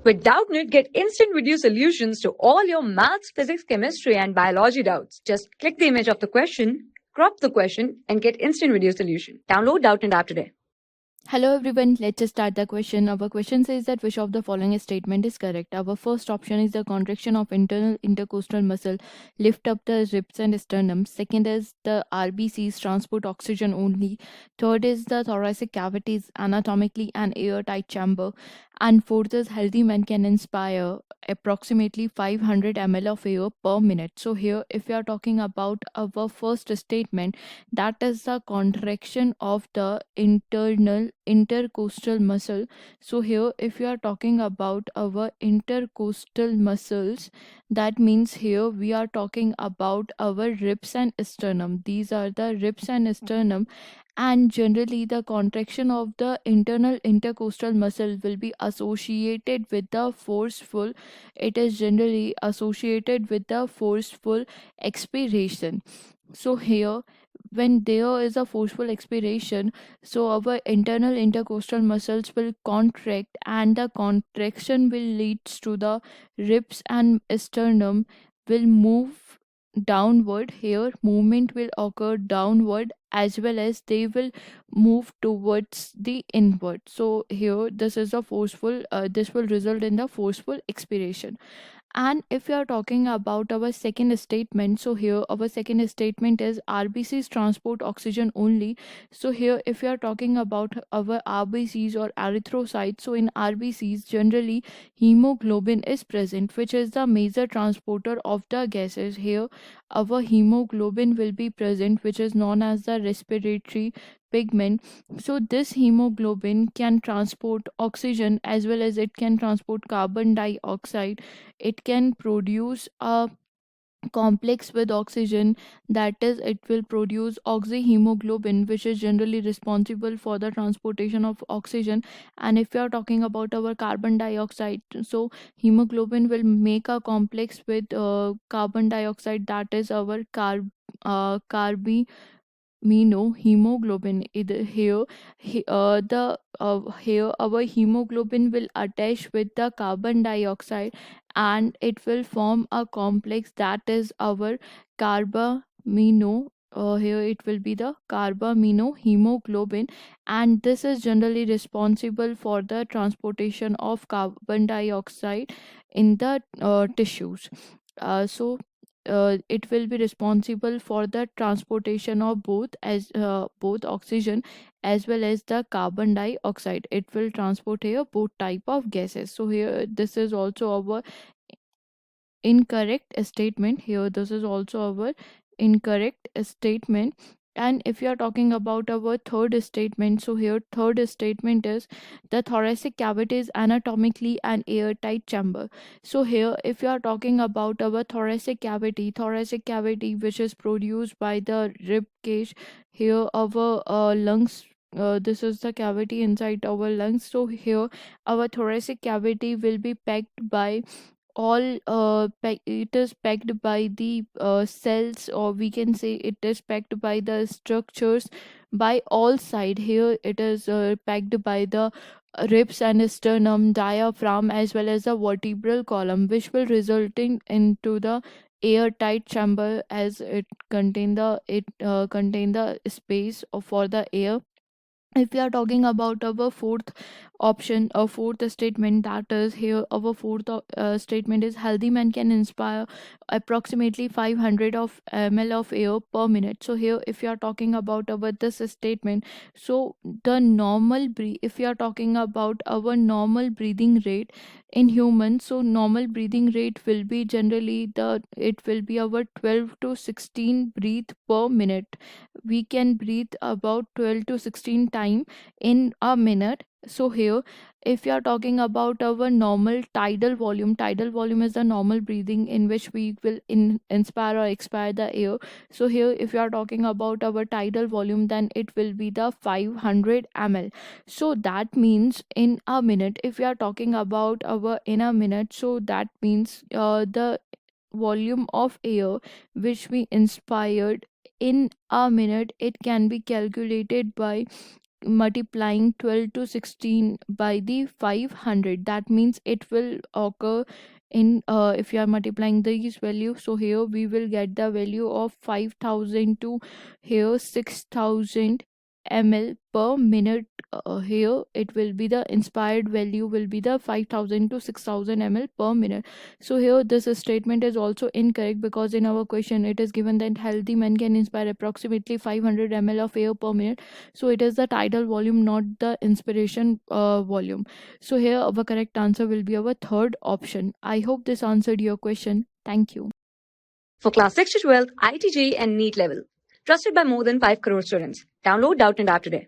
With Doubtnut, get instant video solutions to all your maths, physics, chemistry, and biology doubts. Just click the image of the question, crop the question, and get instant video solution. Download Doubtnut app today. Hello everyone, let's just start the question. Our question says that which of the following statement is correct. Our first option is the contraction of internal intercostal muscle lift up the ribs and sternum. Second is the RBCs transport oxygen only. Third is the thoracic cavity is anatomically an airtight chamber. And fourth is healthy men can inspire approximately 500 ml of air per minute. So here if we are talking about our first statement, that is the contraction of the internal intercostal muscle. So here if you are talking about our intercostal muscles, that means here we are talking about our ribs and sternum. These are the ribs and sternum, and generally the contraction of the internal intercostal muscle will be associated with the forceful, it is generally associated with the forceful expiration. So here when there is a forceful expiration, so our internal intercostal muscles will contract, and the contraction will leads to the ribs and sternum will move downward. Here movement will occur downward as well as they will move towards the inward. So here this is a forceful, this will result in the forceful expiration. And if we are talking about our second statement, so here our second statement is RBCs transport oxygen only. So here if we are talking about our RBCs or erythrocytes, so in RBCs generally hemoglobin is present, which is the major transporter of the gases. Here our hemoglobin will be present, which is known as the respiratory pigment. So this hemoglobin can transport oxygen as well as it can transport carbon dioxide. It can produce a complex with oxygen, that is it will produce oxyhemoglobin, which is generally responsible for the transportation of oxygen. And if we are talking about our carbon dioxide, so hemoglobin will make a complex with carbon dioxide, that is our carb hemoglobin. Here the here our hemoglobin will attach with the carbon dioxide and it will form a complex, that is our carbamino. Here it will be the carbamino hemoglobin, and this is generally responsible for the transportation of carbon dioxide in the tissues. It will be responsible for the transportation of both oxygen as well as the carbon dioxide. It will transport here both type of gases. So here this is also our incorrect statement. Here this is also our incorrect statement. And if you are talking about our third statement, so here third statement is the thoracic cavity is anatomically an airtight chamber. So here if you are talking about our thoracic cavity which is produced by the rib cage, here our lungs, this is the cavity inside our lungs. So here our thoracic cavity will be packed by it is packed by the cells, or we can say it is packed by the structures by all side. Here it is packed by the ribs and sternum, diaphragm as well as the vertebral column, which will resulting into the airtight chamber, as it contain the space for the air. If we are talking about our fourth option or fourth statement, that is here our fourth statement is healthy man can inspire approximately 500 of ml of air per minute. So here if you are talking about our this statement, so the normal breathe, if you are talking about our normal breathing rate in humans, so normal breathing rate will be generally the, it will be our 12 to 16 breathe per minute. We can breathe about 12 to 16 time in a minute. So here if you are talking about our normal tidal volume is the normal breathing in which we will inspire or expire the air. So here if you are talking about our tidal volume, then it will be the 500 ml. So that means in a minute, if we are talking about our in a minute, so that means the volume of air which we inspired in a minute, it can be calculated by multiplying 12 to 16 by the 500, that means it will occur in if you are multiplying these values, so here we will get the value of 5000 to here 6000 ml per minute. Here it will be the inspired value will be the 5000 to 6000 ml per minute. So here this statement is also incorrect, because in our question it is given that healthy men can inspire approximately 500 ml of air per minute. So it is the tidal volume, not the inspiration volume. So here our correct answer will be our third option. I hope this answered your question. Thank you. For class 6 to 12, IIT JEE and NEET level. Trusted by more than 5 crore students. Download Doubtnut app today.